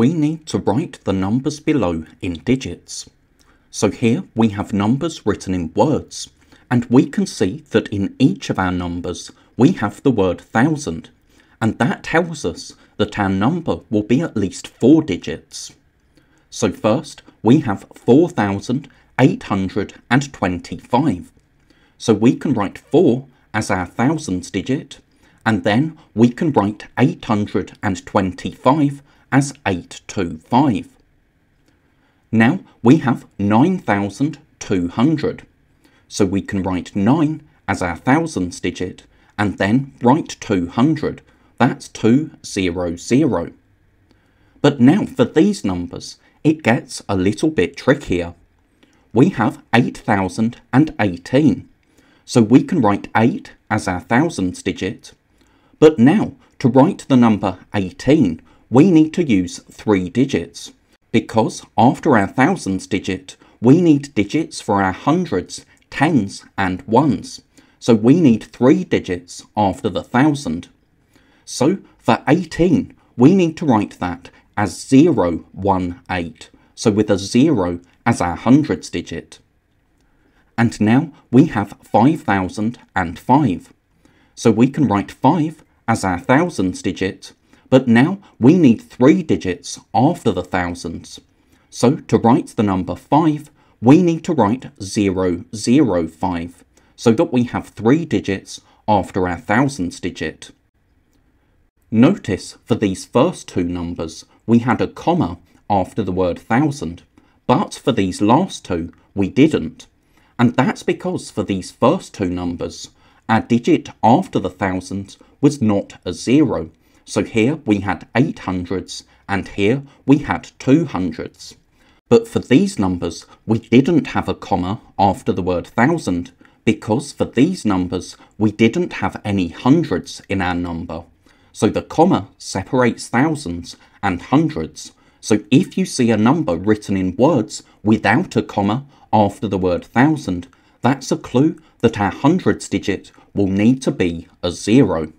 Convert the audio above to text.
we need to write the numbers below in digits. So here we have numbers written in words, and we can see that in each of our numbers we have the word 1,000, and that tells us that our number will be at least 4 digits. So first we have 4,825. So we can write 4 as our thousands digit, and then we can write 825 as 825. Now we have 9,200. So we can write 9 as our thousands digit, and then write 200. That's 200. But now for these numbers, it gets a little bit trickier. We have 8,018. So we can write 8 as our thousands digit. But now, to write the number 18, we need to use 3 digits, because after our thousands digit, we need digits for our hundreds, tens and ones. So we need 3 digits after the 1,000. So for 18, we need to write that as 018, so with a 0 as our hundreds digit. And now we have 5,005. So we can write 5 as our thousands digit, but now we need 3 digits after the thousands. So to write the number 5, we need to write 005, so that we have 3 digits after our thousands digit. Notice for these first 2 numbers, we had a comma after the word 1,000, but for these last 2, we didn't. And that's because for these first 2 numbers, our digit after the thousands was not a 0. So here we had 800s, and here we had 200s. But for these numbers, we didn't have a comma after the word 1,000, because for these numbers, we didn't have any hundreds in our number. So the comma separates thousands and hundreds. So if you see a number written in words without a comma after the word 1,000, that's a clue that our hundreds digit will need to be a 0.